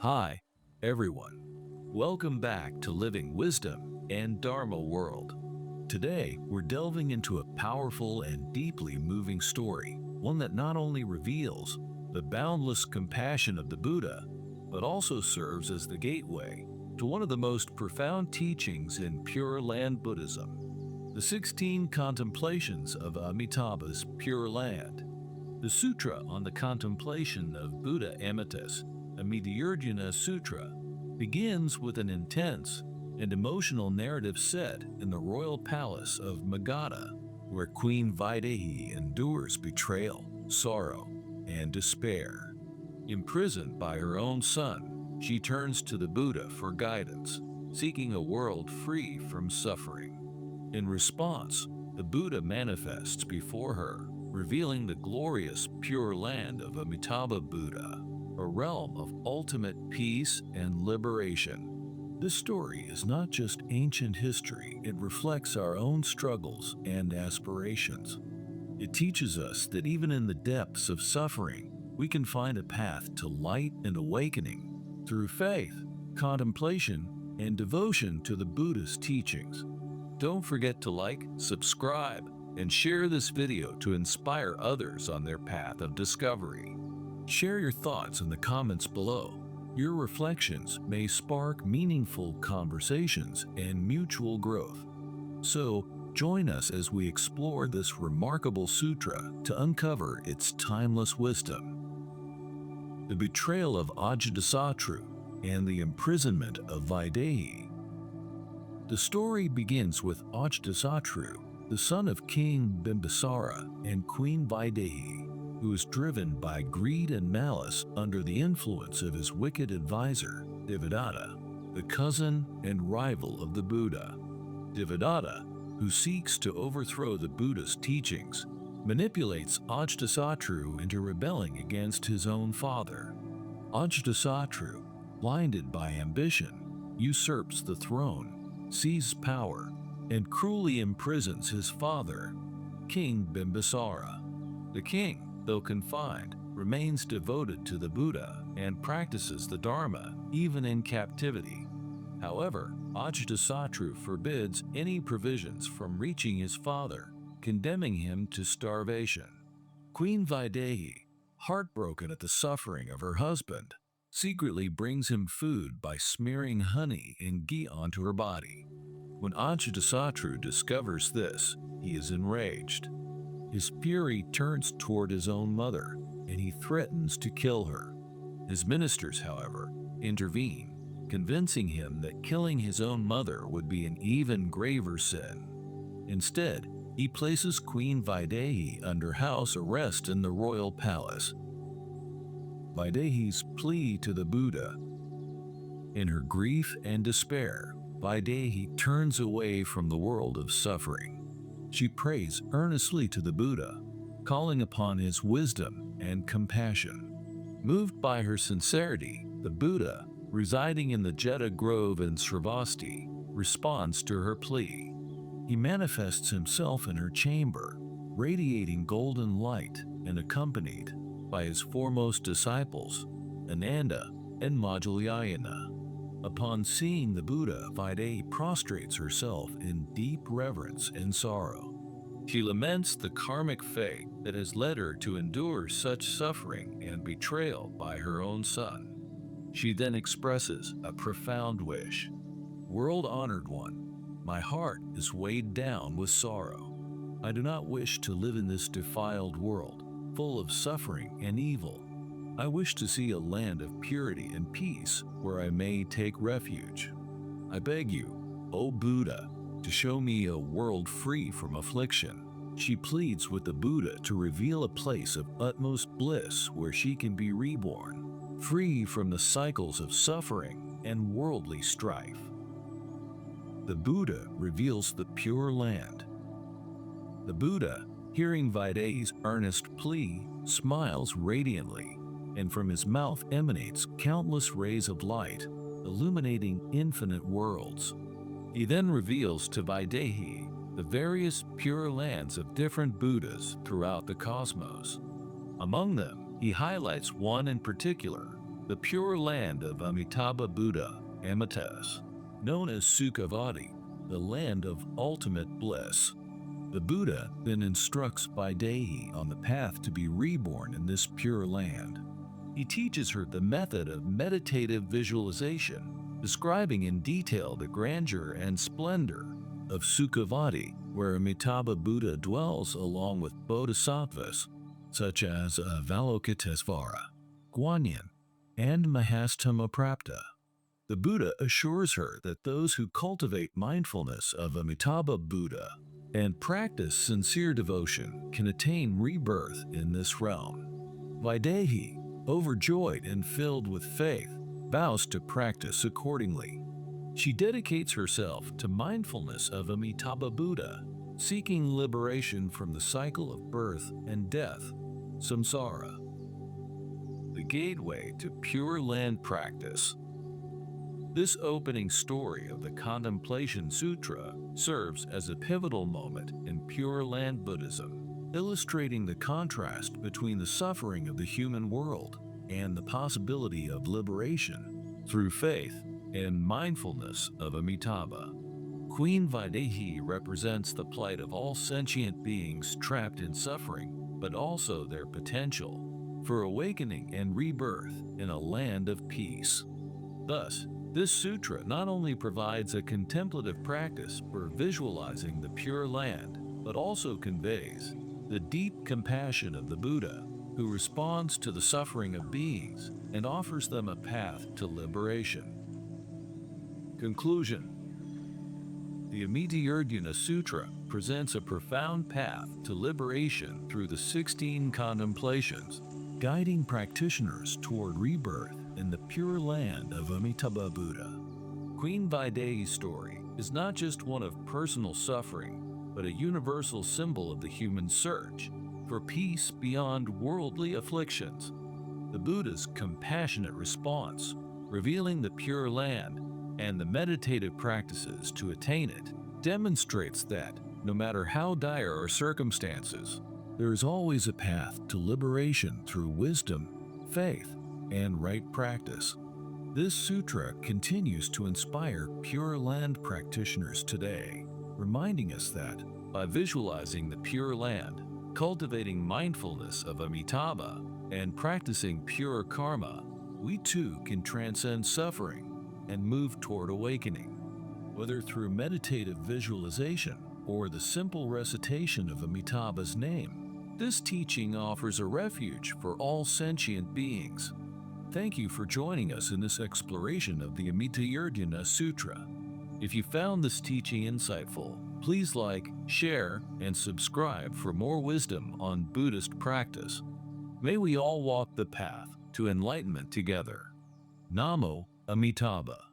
Hi, everyone. Welcome back to Living Wisdom and Dharma World. Today, we're delving into a powerful and deeply moving story, one that not only reveals the boundless compassion of the Buddha, but also serves as the gateway to one of the most profound teachings in Pure Land Buddhism, the 16 Contemplations of Amitābha's Pure Land. The Sutra on the Contemplation of Buddha Amitāyus, Amitāyurdhyāna Sūtra, begins with an intense and emotional narrative set in the royal palace of Magadha, where Queen Vaidehī endures betrayal, sorrow, and despair. Imprisoned by her own son, she turns to the Buddha for guidance, seeking a world free from suffering. In response, the Buddha manifests before her, revealing the glorious Pure Land of Amitābha Buddha, a realm of ultimate peace and liberation. This story is not just ancient history, it reflects our own struggles and aspirations. It teaches us that even in the depths of suffering, we can find a path to light and awakening through faith, contemplation, and devotion to the Buddha's teachings. Don't forget to like, subscribe, and share this video to inspire others on their path of discovery. Share your thoughts in the comments below. Your reflections may spark meaningful conversations and mutual growth. So, join us as we explore this remarkable sutra to uncover its timeless wisdom. The betrayal of Ajātaśatru and the imprisonment of Vaidehī. The story begins with Ajātaśatru, the son of King Bimbisara and Queen Vaidehī, who is driven by greed and malice under the influence of his wicked advisor, Devotee, the cousin and rival of the Buddha. Devotee, who seeks to overthrow the Buddha's teachings, manipulates Ajātaśatru into rebelling against his own father. Ajātaśatru, blinded by ambition, usurps the throne, seizes power, and cruelly imprisons his father, King Bimbisara. The king, though confined, remains devoted to the Buddha and practices the Dharma even in captivity. However, Ajātaśatru forbids any provisions from reaching his father, condemning him to starvation. Queen Vaidehī, heartbroken at the suffering of her husband, secretly brings him food by smearing honey and ghee onto her body. When Ajātaśatru discovers this, he is enraged. His fury turns toward his own mother, and he threatens to kill her. His ministers, however, intervene, convincing him that killing his own mother would be an even graver sin. Instead, he places Queen Vaidehī under house arrest in the royal palace. Vaidehī's plea to the Buddha. In her grief and despair, Vaidehī turns away from the world of suffering. She prays earnestly to the Buddha, calling upon his wisdom and compassion. Moved by her sincerity, the Buddha, residing in the Jeta Grove in Sravasti, responds to her plea. He manifests himself in her chamber, radiating golden light and accompanied by his foremost disciples, Ananda and Madhyayana. Upon seeing the Buddha, Vaidehī prostrates herself in deep reverence and sorrow. She laments the karmic fate that has led her to endure such suffering and betrayal by her own son. She then expresses a profound wish. World-honored one, my heart is weighed down with sorrow. I do not wish to live in this defiled world, full of suffering and evil. I wish to see a land of purity and peace where I may take refuge. I beg you, O Buddha, to show me a world free from affliction. She pleads with the Buddha to reveal a place of utmost bliss where she can be reborn, free from the cycles of suffering and worldly strife. The Buddha reveals the Pure Land. The Buddha, hearing Vaidehī's earnest plea, smiles radiantly, and from his mouth emanates countless rays of light, illuminating infinite worlds. He then reveals to Vaidehī the various pure lands of different Buddhas throughout the cosmos. Among them, he highlights one in particular, the Pure Land of Amitābha Buddha Amitāyus, known as Sukhavati, the land of ultimate bliss. The Buddha then instructs Vaidehī on the path to be reborn in this pure land. He teaches her the method of meditative visualization, describing in detail the grandeur and splendor of Sukhavati, where Amitābha Buddha dwells along with bodhisattvas such as Avalokitesvara, Guanyin, and Mahastamaprapta. The Buddha assures her that those who cultivate mindfulness of Amitābha Buddha and practice sincere devotion can attain rebirth in this realm. Vaidehī, overjoyed and filled with faith, vows to practice accordingly. She dedicates herself to mindfulness of Amitābha Buddha, seeking liberation from the cycle of birth and death, samsara. The gateway to Pure Land practice. This opening story of the Contemplation Sutra serves as a pivotal moment in Pure Land Buddhism, illustrating the contrast between the suffering of the human world and the possibility of liberation through faith and mindfulness of Amitābha. Queen Vaidehī represents the plight of all sentient beings trapped in suffering, but also their potential for awakening and rebirth in a land of peace. Thus, this sutra not only provides a contemplative practice for visualizing the Pure Land, but also conveys the deep compassion of the Buddha, who responds to the suffering of beings and offers them a path to liberation. Conclusion. The Amitāyurdhyāna Sūtra presents a profound path to liberation through the 16 contemplations, guiding practitioners toward rebirth in the Pure Land of Amitābha Buddha. Queen Vaidehī's story is not just one of personal suffering, but a universal symbol of the human search for peace beyond worldly afflictions. The Buddha's compassionate response, revealing the Pure Land and the meditative practices to attain it, demonstrates that, no matter how dire our circumstances, there is always a path to liberation through wisdom, faith, and right practice. This sutra continues to inspire Pure Land practitioners today, reminding us that by visualizing the Pure Land, cultivating mindfulness of Amitābha, and practicing pure karma, we too can transcend suffering and move toward awakening. Whether through meditative visualization or the simple recitation of Amitābha's name, this teaching offers a refuge for all sentient beings. Thank you for joining us in this exploration of the Amitāyurdhyāna Sūtra. If you found this teaching insightful, please like, share, and subscribe for more wisdom on Buddhist practice. May we all walk the path to enlightenment together. Namo Amitābha.